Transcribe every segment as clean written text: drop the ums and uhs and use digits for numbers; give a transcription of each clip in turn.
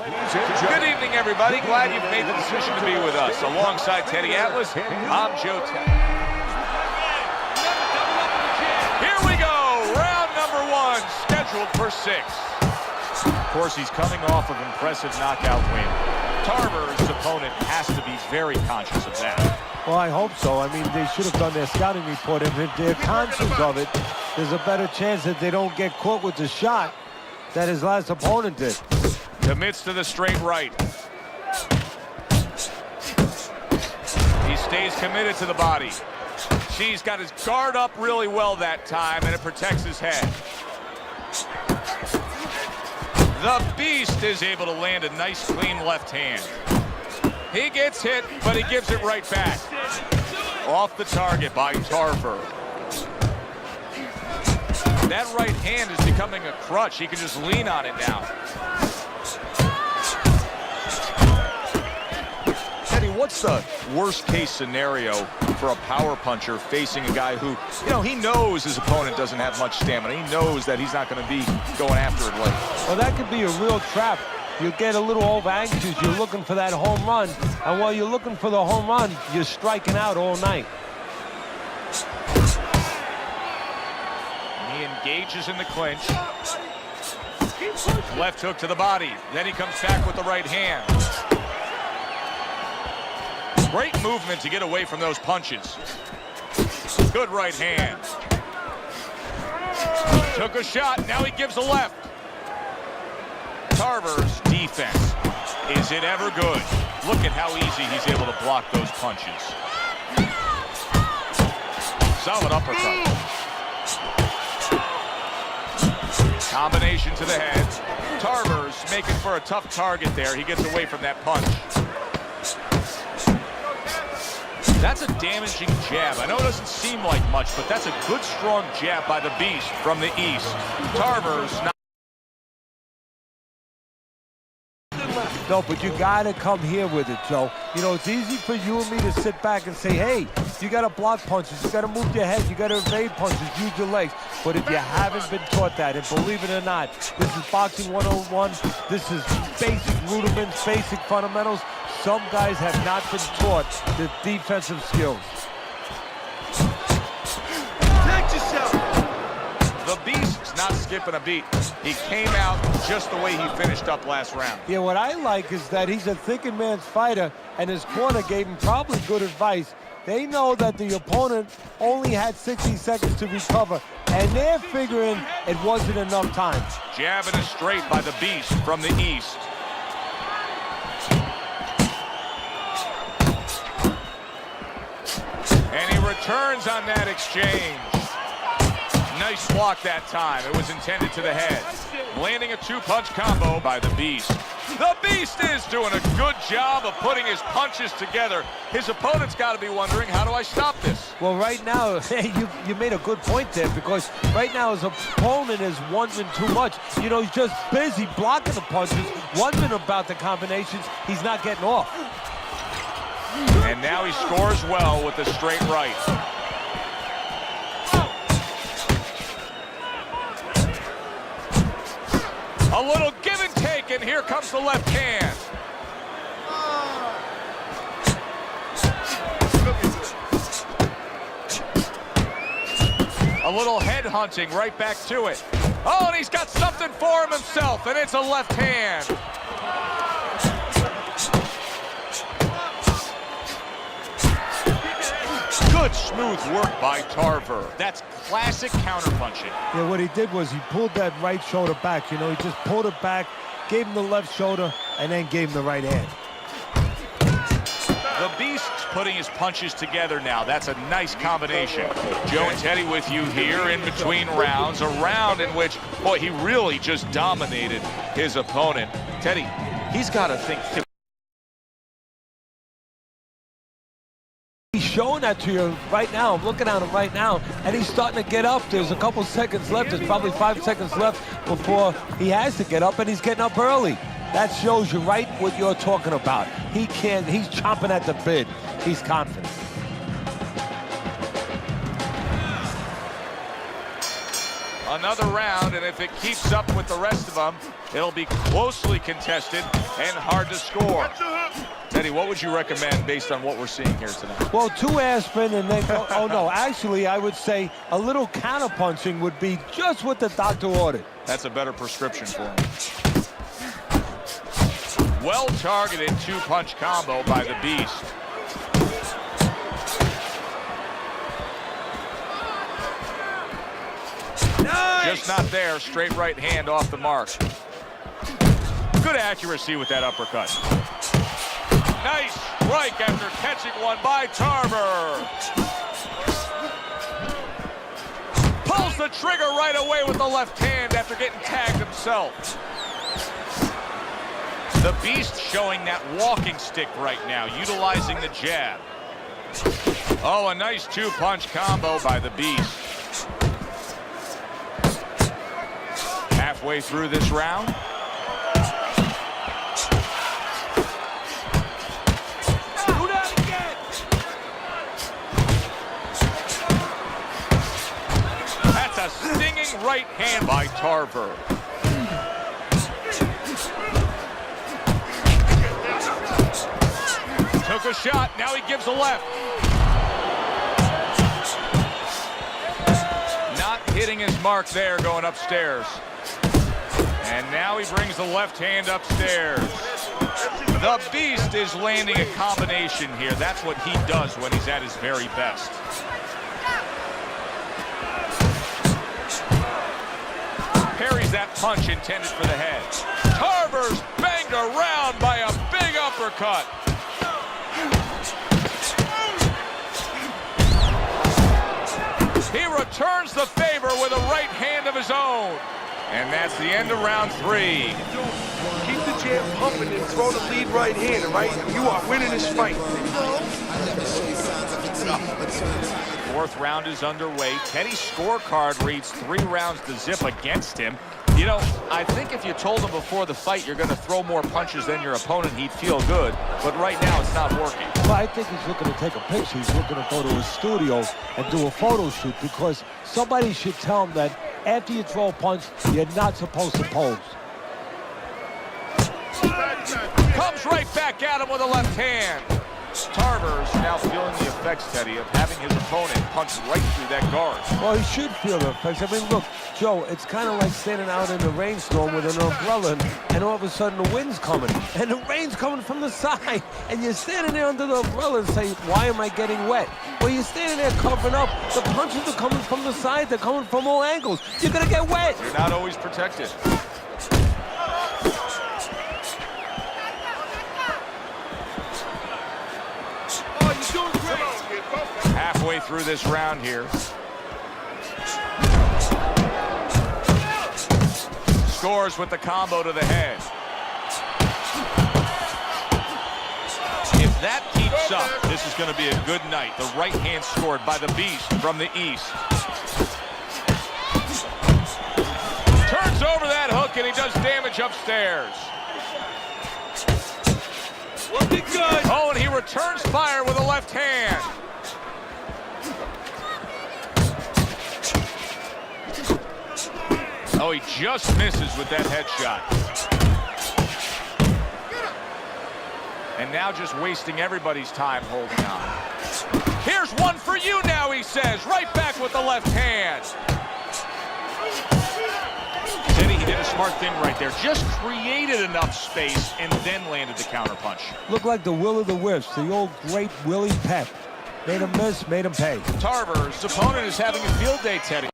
Good evening, everybody. Glad you've made the decision to be with us. Alongside Teddy Atlas, I'm Joe Teddy. Here we go. Round number one, scheduled for 6. Of course, he's coming off of an impressive knockout win. Tarver's opponent has to be very conscious of that. Well, I hope so. I mean, they should have done their scouting report, and if they're conscious of it, there's a better chance that they don't get caught with the shot that his last opponent did. Commits to the straight right. He stays committed to the body. He's got his guard up really well that time, and it protects his head. The Beast is able to land a nice, clean left hand. He gets hit, but he gives it right back. Off the target by Tarver. That right hand is becoming a crutch. He can just lean on it now. Teddy, what's the worst-case scenario for a power puncher facing a guy who, he knows his opponent doesn't have much stamina. He knows that he's not going to be going after it late. Well, that could be a real trap. You get a little over-anxious. You're looking for that home run. And while you're looking for the home run, you're striking out all night. He engages in the clinch. Left hook to the body. Then he comes back with the right hand. Great movement to get away from those punches. Good right hand. Took a shot. Now he gives a left. Tarver's defense. Is it ever good? Look at how easy he's able to block those punches. Solid uppercut. Combination to the head. Tarver's making for a tough target there. He gets away from that punch. That's a damaging jab. I know it doesn't seem like much, but that's a good, strong jab by the Beast from the East. Tarver's not. No, but you got to come here with it, Joe. It's easy for you and me to sit back and say, hey, you got to block punches, you got to move your head, you got to evade punches, use your legs. But if you haven't been taught that, and believe it or not, this is boxing 101, this is basic rudiments, basic fundamentals. Some guys have not been taught the defensive skills. Protect yourself. The Beast's not skipping a beat. He came out just the way he finished up last round. Yeah, what I like is that he's a thinking man's fighter, and his corner gave him probably good advice. They know that the opponent only had 60 seconds to recover, and they're figuring it wasn't enough time. Jab and a straight by the Beast from the East. And he returns on that exchange. Nice block that time. It was intended to the head. Landing a 2-punch combo by the Beast. The Beast is doing a good job of putting his punches together. His opponent's got to be wondering, how do I stop this? Well, right now, you made a good point there, because right now his opponent is wondering too much. He's just busy blocking the punches, wondering about the combinations. He's not getting off. And now he scores well with the straight right. A little give and take, and here comes the left hand. A little head hunting, right back to it. Oh, and he's got something for him himself, and it's a left hand. Good smooth work by Tarver. That's classic counterpunching. Yeah, what he did was he pulled that right shoulder back. He just pulled it back, gave him the left shoulder, and then gave him the right hand. The Beast's putting his punches together now. That's a nice combination. Joe and Teddy with you here in between rounds. A round in which, boy, he really just dominated his opponent. Teddy, he's got to think. He's showing that to you right now. I'm looking at him right now, and he's starting to get up. There's a couple seconds left. There's probably 5 seconds left before he has to get up, and he's getting up early. That shows you right what you're talking about. He's chomping at the bit. He's confident. Another round, and if it keeps up with the rest of them, it'll be closely contested and hard to score. Teddy, what would you recommend based on what we're seeing here tonight? Well, 2 aspirin and then go, oh no, actually I would say a little counterpunching would be just what the doctor ordered. That's a better prescription for him. Well-targeted 2-punch combo by the Beast. Nice. Just not there. Straight right hand off the mark. Good accuracy with that uppercut. Nice strike after catching one by Tarver. Pulls the trigger right away with the left hand after getting tagged himself. The Beast showing that walking stick right now, utilizing the jab. Oh, a nice 2-punch combo by the Beast. Halfway through this round. Do that again. That's a stinging right hand by Tarver. Took a shot, now he gives a left. Not hitting his mark there going upstairs. And now he brings the left hand upstairs. The Beast is landing a combination here. That's what he does when he's at his very best. Parries that punch intended for the head. Tarver's banged around by a big uppercut. He returns the favor with a right hand of his own. And that's the end of round 3. Keep the jab pumping and throw the lead right hand, all right? You are winning this fight. 4th round is underway. Teddy's scorecard reads 3 rounds to zip against him. You know, I think if you told him before the fight you're going to throw more punches than your opponent, he'd feel good. But right now, it's not working. Well, I think he's looking to take a picture. He's looking to go to his studio and do a photo shoot because somebody should tell him that after you throw a punch, you're not supposed to pose. Comes right back at him with a left hand. Tarver's now feeling the effects, Teddy, of having his opponent punch right through that guard. Well, he should feel the effects. I mean, look, Joe, it's kind of like standing out in the rainstorm with an umbrella, and all of a sudden the wind's coming, and the rain's coming from the side, and you're standing there under the umbrella and say, why am I getting wet? Well, you're standing there covering up. The punches are coming from the side. They're coming from all angles. You're going to get wet. You're not always protected. Halfway through this round here. Scores with the combo to the head. If that keeps up, this is going to be a good night. The right hand scored by the Beast from the east. Turns over that hook and he does damage upstairs. Looking good. Oh, and he returns fire with a left hand. Oh, he just misses with that headshot. And now just wasting everybody's time holding on. Here's one for you now, he says. Right back with the left hand. Teddy, he did a smart thing right there. Just created enough space and then landed the counterpunch. Looked like the will of the wisps, the old great Willie Pep. Made him miss, made him pay. Tarver's opponent is having a field day, Teddy.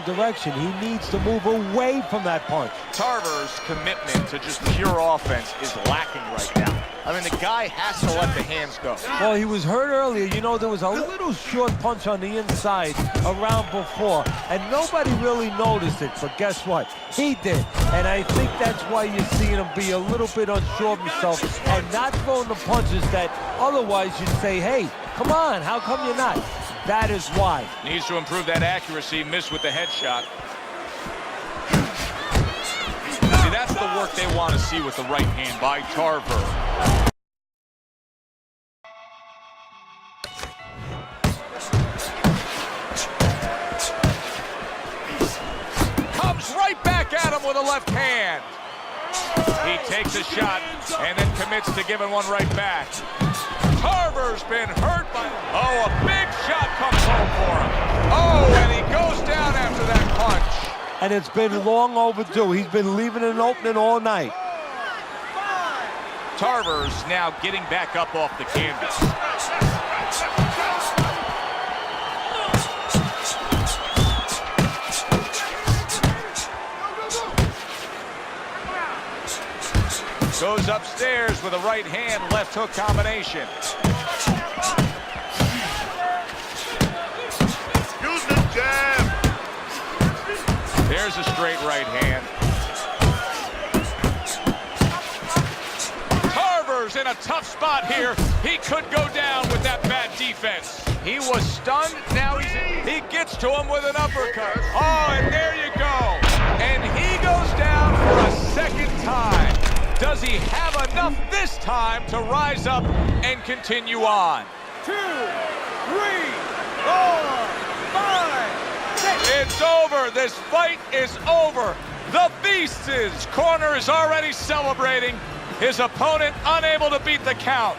Direction. He needs to move away from that punch. Tarver's commitment to just pure offense is lacking right now. I mean, the guy has to let the hands go. Well, he was hurt earlier. You know, there was a little short punch on the inside around before, and nobody really noticed it. But guess what? He did. And I think that's why you're seeing him be a little bit unsure of himself and not throwing the punches that otherwise you'd say, hey, come on, how come you're not? That is why. Needs to improve that accuracy. Missed with the headshot. See, that's the work they want to see with the right hand by Tarver. with a left hand. He takes a shot and then commits to giving one right back. Tarver's been hurt by... Oh, a big shot comes home for him. Oh, and he goes down after that punch. And it's been long overdue. He's been leaving an opening all night. Tarver's now getting back up off the canvas. Goes upstairs with a right hand, left hook combination. Use the jab. There's a straight right hand. Tarver's in a tough spot here. He could go down with that bad defense. He was stunned, now he gets to him with an uppercut. Oh, and there you go. And he goes down for a second time. Does he have enough this time to rise up and continue on? 2, 3, 4, 5, 6. It's over. This fight is over. The Beast's corner is already celebrating. His opponent unable to beat the count.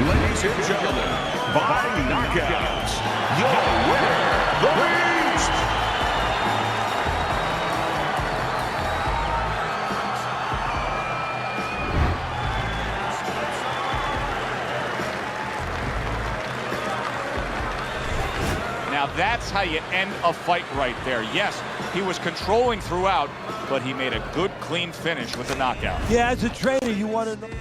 Ladies and gentlemen, by knockouts, your winner, the Beast! Now that's how you end a fight right there. Yes, he was controlling throughout, but he made a good, clean finish with the knockout. Yeah, as a trainer, you want to know.